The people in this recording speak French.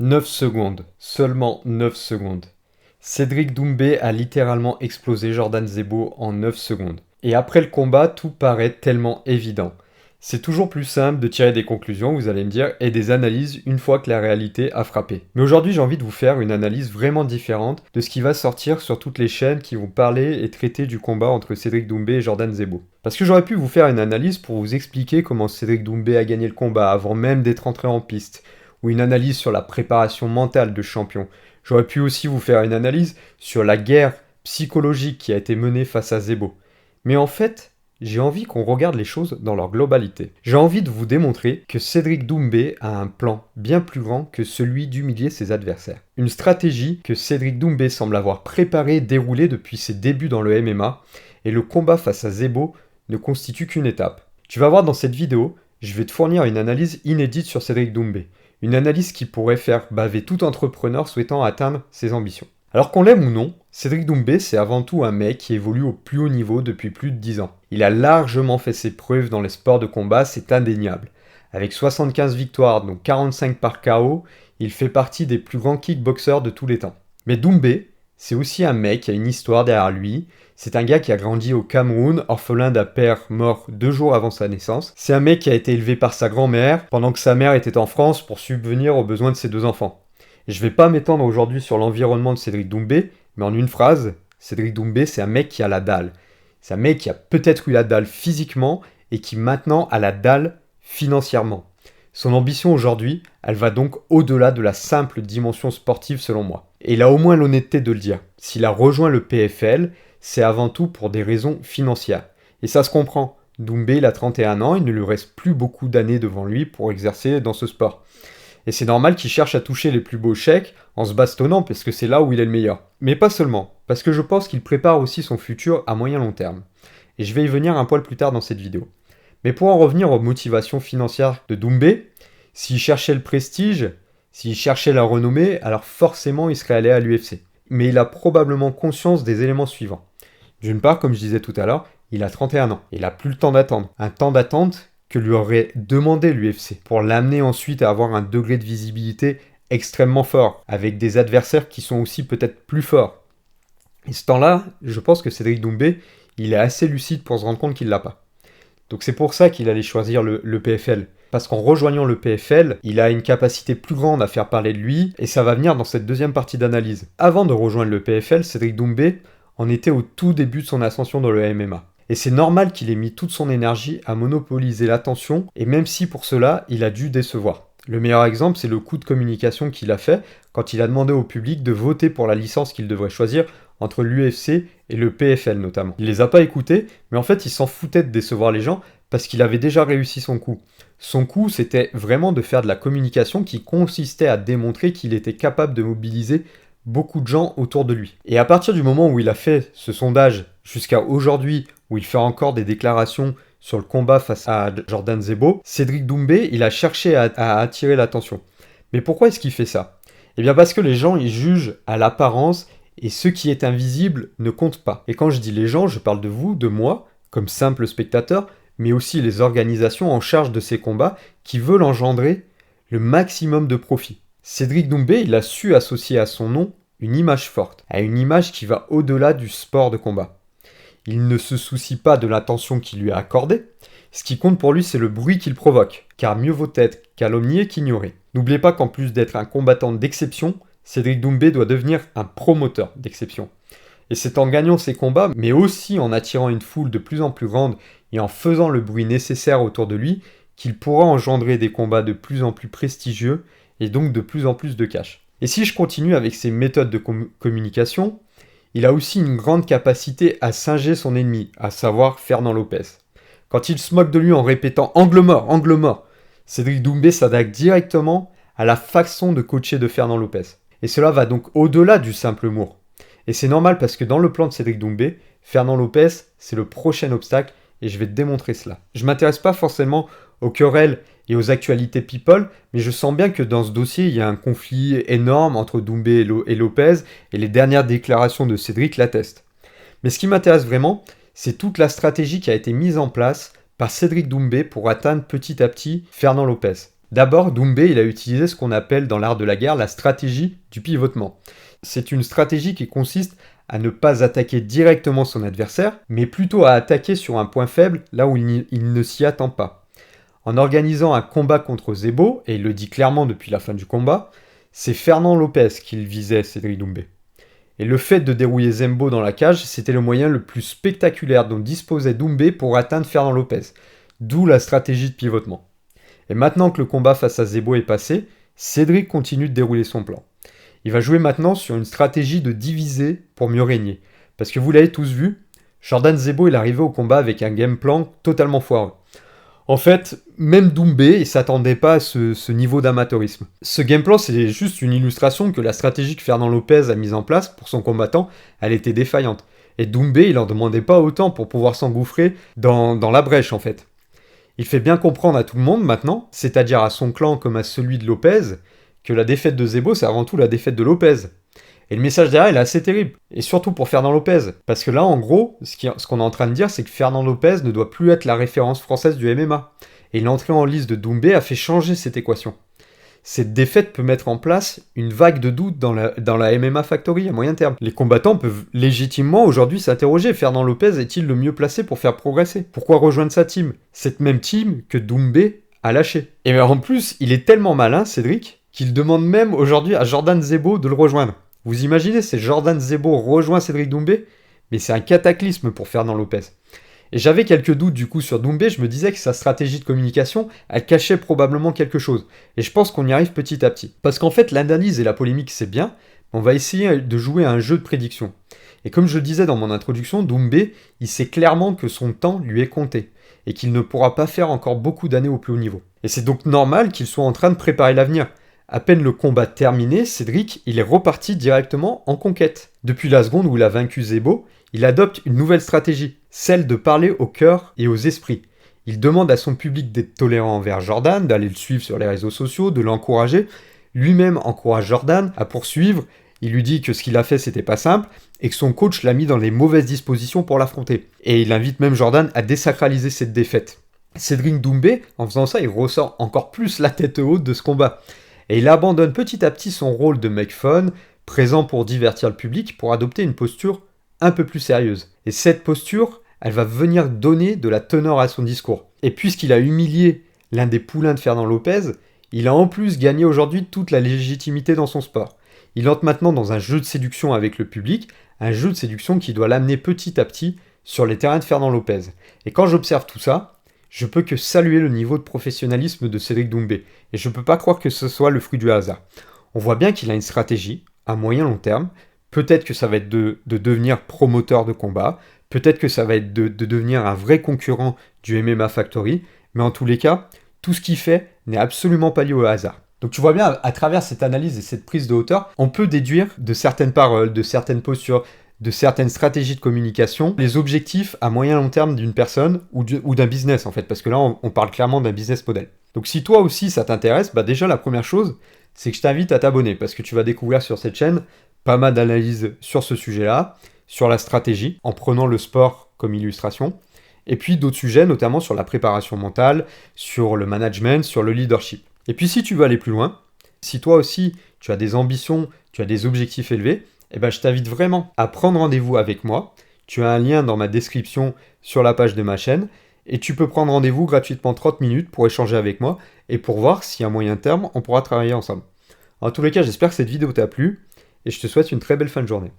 9 secondes, seulement 9 secondes. Cédric Doumbé a littéralement explosé Jordan Zebo en 9 secondes. Et après le combat, tout paraît tellement évident. C'est toujours plus simple de tirer des conclusions, vous allez me dire, et des analyses une fois que la réalité a frappé. Mais aujourd'hui, j'ai envie de vous faire une analyse vraiment différente de ce qui va sortir sur toutes les chaînes qui vont parler et traiter du combat entre Cédric Doumbé et Jordan Zebo. Parce que j'aurais pu vous faire une analyse pour vous expliquer comment Cédric Doumbé a gagné le combat avant même d'être entré en piste, ou une analyse sur la préparation mentale de champion. J'aurais pu aussi vous faire une analyse sur la guerre psychologique qui a été menée face à Zebo. Mais en fait, j'ai envie qu'on regarde les choses dans leur globalité. J'ai envie de vous démontrer que Cédric Doumbé a un plan bien plus grand que celui d'humilier ses adversaires. Une stratégie que Cédric Doumbé semble avoir préparée et déroulée depuis ses débuts dans le MMA, et le combat face à Zebo ne constitue qu'une étape. Tu vas voir dans cette vidéo, je vais te fournir une analyse inédite sur Cédric Doumbé. Une analyse qui pourrait faire baver tout entrepreneur souhaitant atteindre ses ambitions. Alors qu'on l'aime ou non, Cédric Doumbé, c'est avant tout un mec qui évolue au plus haut niveau depuis plus de 10 ans. Il a largement fait ses preuves dans les sports de combat, c'est indéniable. Avec 75 victoires, dont 45 par KO, il fait partie des plus grands kickboxers de tous les temps. Mais Doumbé, c'est aussi un mec qui a une histoire derrière lui. C'est un gars qui a grandi au Cameroun, orphelin d'un père mort 2 jours avant sa naissance. C'est un mec qui a été élevé par sa grand-mère, pendant que sa mère était en France pour subvenir aux besoins de ses 2 enfants. Et je vais pas m'étendre aujourd'hui sur l'environnement de Cédric Doumbé, mais en une phrase, Cédric Doumbé, c'est un mec qui a la dalle. C'est un mec qui a peut-être eu la dalle physiquement et qui maintenant a la dalle financièrement. Son ambition aujourd'hui, elle va donc au-delà de la simple dimension sportive selon moi. Et il a au moins l'honnêteté de le dire. S'il a rejoint le PFL, c'est avant tout pour des raisons financières. Et ça se comprend. Doumbé, il a 31 ans, il ne lui reste plus beaucoup d'années devant lui pour exercer dans ce sport. Et c'est normal qu'il cherche à toucher les plus beaux chèques en se bastonnant parce que c'est là où il est le meilleur. Mais pas seulement, parce que je pense qu'il prépare aussi son futur à moyen long terme. Et je vais y venir un poil plus tard dans cette vidéo. Mais pour en revenir aux motivations financières de Doumbé, s'il cherchait le prestige, s'il cherchait la renommée, alors forcément il serait allé à l'UFC. Mais il a probablement conscience des éléments suivants. D'une part, comme je disais tout à l'heure, il a 31 ans. Il n'a plus le temps d'attendre. Un temps d'attente que lui aurait demandé l'UFC pour l'amener ensuite à avoir un degré de visibilité extrêmement fort, avec des adversaires qui sont aussi peut-être plus forts. Et ce temps-là, je pense que Cédric Doumbé, il est assez lucide pour se rendre compte qu'il l'a pas. Donc c'est pour ça qu'il allait choisir le PFL. Parce qu'en rejoignant le PFL, il a une capacité plus grande à faire parler de lui, et ça va venir dans cette deuxième partie d'analyse. Avant de rejoindre le PFL, Cédric Doumbé en était au tout début de son ascension dans le MMA. Et c'est normal qu'il ait mis toute son énergie à monopoliser l'attention, et même si pour cela, il a dû décevoir. Le meilleur exemple, c'est le coup de communication qu'il a fait quand il a demandé au public de voter pour la licence qu'il devrait choisir entre l'UFC et le PFL notamment. Il les a pas écoutés, mais en fait, il s'en foutait de décevoir les gens parce qu'il avait déjà réussi son coup. Son coup, c'était vraiment de faire de la communication qui consistait à démontrer qu'il était capable de mobiliser beaucoup de gens autour de lui. Et à partir du moment où il a fait ce sondage jusqu'à aujourd'hui, où il fait encore des déclarations sur le combat face à Jordan Zebo, Cédric Doumbé, il a cherché à attirer l'attention. Mais pourquoi est-ce qu'il fait ça? Eh bien parce que les gens, ils jugent à l'apparence et ce qui est invisible ne compte pas. Et quand je dis les gens, je parle de vous, de moi, comme simple spectateur, mais aussi les organisations en charge de ces combats qui veulent engendrer le maximum de profit. Cédric Doumbé, il a su associer à son nom une image forte, à une image qui va au-delà du sport de combat. Il ne se soucie pas de l'attention qu'il lui a accordée. Ce qui compte pour lui, c'est le bruit qu'il provoque, car mieux vaut être calomnié qu'ignoré. N'oubliez pas qu'en plus d'être un combattant d'exception, Cédric Doumbé doit devenir un promoteur d'exception. Et c'est en gagnant ses combats, mais aussi en attirant une foule de plus en plus grande et en faisant le bruit nécessaire autour de lui, qu'il pourra engendrer des combats de plus en plus prestigieux et donc de plus en plus de cash. Et si je continue avec ses méthodes de communication, il a aussi une grande capacité à singer son ennemi, à savoir Fernand Lopez. Quand il se moque de lui en répétant « angle mort », Cédric Doumbé s'attaque directement à la façon de coacher de Fernand Lopez. Et cela va donc au-delà du simple humour. Et c'est normal parce que dans le plan de Cédric Doumbé, Fernand Lopez, c'est le prochain obstacle et je vais te démontrer cela. Je ne m'intéresse pas forcément aux querelles et aux actualités people, mais je sens bien que dans ce dossier, il y a un conflit énorme entre Doumbé et Lopez, et les dernières déclarations de Cédric l'attestent. Mais ce qui m'intéresse vraiment, c'est toute la stratégie qui a été mise en place par Cédric Doumbé pour atteindre petit à petit Fernand Lopez. D'abord, Doumbé, il a utilisé ce qu'on appelle dans l'art de la guerre la stratégie du pivotement. C'est une stratégie qui consiste à ne pas attaquer directement son adversaire, mais plutôt à attaquer sur un point faible là où il ne s'y attend pas. En organisant un combat contre Zebo, et il le dit clairement depuis la fin du combat, c'est Fernand Lopez qu'il visait, Cédric Doumbé. Et le fait de dérouiller Zembo dans la cage, c'était le moyen le plus spectaculaire dont disposait Doumbé pour atteindre Fernand Lopez, d'où la stratégie de pivotement. Et maintenant que le combat face à Zebo est passé, Cédric continue de dérouler son plan. Il va jouer maintenant sur une stratégie de diviser pour mieux régner. Parce que vous l'avez tous vu, Jordan Zebo est arrivé au combat avec un game plan totalement foireux. En fait, même Doumbé ne s'attendait pas à ce niveau d'amateurisme. Ce game plan, c'est juste une illustration que la stratégie que Fernand Lopez a mise en place pour son combattant, elle était défaillante. Et Doumbé, il n'en demandait pas autant pour pouvoir s'engouffrer dans la brèche en fait. Il fait bien comprendre à tout le monde maintenant, c'est-à-dire à son clan comme à celui de Lopez, que la défaite de Zebo, c'est avant tout la défaite de Lopez. Et le message derrière, il est assez terrible. Et surtout pour Fernand Lopez. Parce que là, en gros, ce qu'on est en train de dire, c'est que Fernand Lopez ne doit plus être la référence française du MMA. Et l'entrée en liste de Doumbé a fait changer cette équation. Cette défaite peut mettre en place une vague de doute dans la MMA Factory à moyen terme. Les combattants peuvent légitimement aujourd'hui s'interroger. Fernand Lopez est-il le mieux placé pour faire progresser? Pourquoi rejoindre sa team? Cette même team que Doumbé a lâché. Et en plus, il est tellement malin, Cédric, qu'il demande même aujourd'hui à Jordan Zebo de le rejoindre. Vous imaginez, c'est Jordan Zebo rejoint Cédric Doumbé? Mais c'est un cataclysme pour Fernand Lopez. Et j'avais quelques doutes du coup sur Doumbé, je me disais que sa stratégie de communication, elle cachait probablement quelque chose. Et je pense qu'on y arrive petit à petit. Parce qu'en fait, l'analyse et la polémique, c'est bien, mais on va essayer de jouer à un jeu de prédiction. Et comme je le disais dans mon introduction, Doumbé, il sait clairement que son temps lui est compté, et qu'il ne pourra pas faire encore beaucoup d'années au plus haut niveau. Et c'est donc normal qu'il soit en train de préparer l'avenir. À peine le combat terminé, Cédric, il est reparti directement en conquête. Depuis la seconde où il a vaincu Zebo, il adopte une nouvelle stratégie, celle de parler au cœur et aux esprits. Il demande à son public d'être tolérant envers Jordan, d'aller le suivre sur les réseaux sociaux, de l'encourager. Lui-même encourage Jordan à poursuivre. Il lui dit que ce qu'il a fait, c'était pas simple, et que son coach l'a mis dans les mauvaises dispositions pour l'affronter. Et il invite même Jordan à désacraliser cette défaite. Cédric Doumbé, en faisant ça, il ressort encore plus la tête haute de ce combat. Et il abandonne petit à petit son rôle de mec fun, présent pour divertir le public, pour adopter une posture un peu plus sérieuse. Et cette posture, elle va venir donner de la teneur à son discours. Et puisqu'il a humilié l'un des poulains de Fernand Lopez, il a en plus gagné aujourd'hui toute la légitimité dans son sport. Il entre maintenant dans un jeu de séduction avec le public, un jeu de séduction qui doit l'amener petit à petit sur les terrains de Fernand Lopez. Et quand j'observe tout ça, je peux que saluer le niveau de professionnalisme de Cédric Doumbé. Et je ne peux pas croire que ce soit le fruit du hasard. On voit bien qu'il a une stratégie, à moyen long terme. Peut-être que ça va être de devenir promoteur de combat. Peut-être que ça va être de devenir un vrai concurrent du MMA Factory. Mais en tous les cas, tout ce qu'il fait n'est absolument pas lié au hasard. Donc tu vois bien, à travers cette analyse et cette prise de hauteur, on peut déduire de certaines paroles, de certaines postures, de certaines stratégies de communication, les objectifs à moyen long terme d'une personne ou d'un business en fait, parce que là on parle clairement d'un business model. Donc si toi aussi ça t'intéresse, bah déjà la première chose, c'est que je t'invite à t'abonner, parce que tu vas découvrir sur cette chaîne pas mal d'analyses sur ce sujet-là, sur la stratégie, en prenant le sport comme illustration, et puis d'autres sujets, notamment sur la préparation mentale, sur le management, sur le leadership. Et puis si tu veux aller plus loin, si toi aussi tu as des ambitions, tu as des objectifs élevés, eh ben, je t'invite vraiment à prendre rendez-vous avec moi. Tu as un lien dans ma description sur la page de ma chaîne et tu peux prendre rendez-vous gratuitement 30 minutes pour échanger avec moi et pour voir si à moyen terme on pourra travailler ensemble. En tous les cas, j'espère que cette vidéo t'a plu et je te souhaite une très belle fin de journée.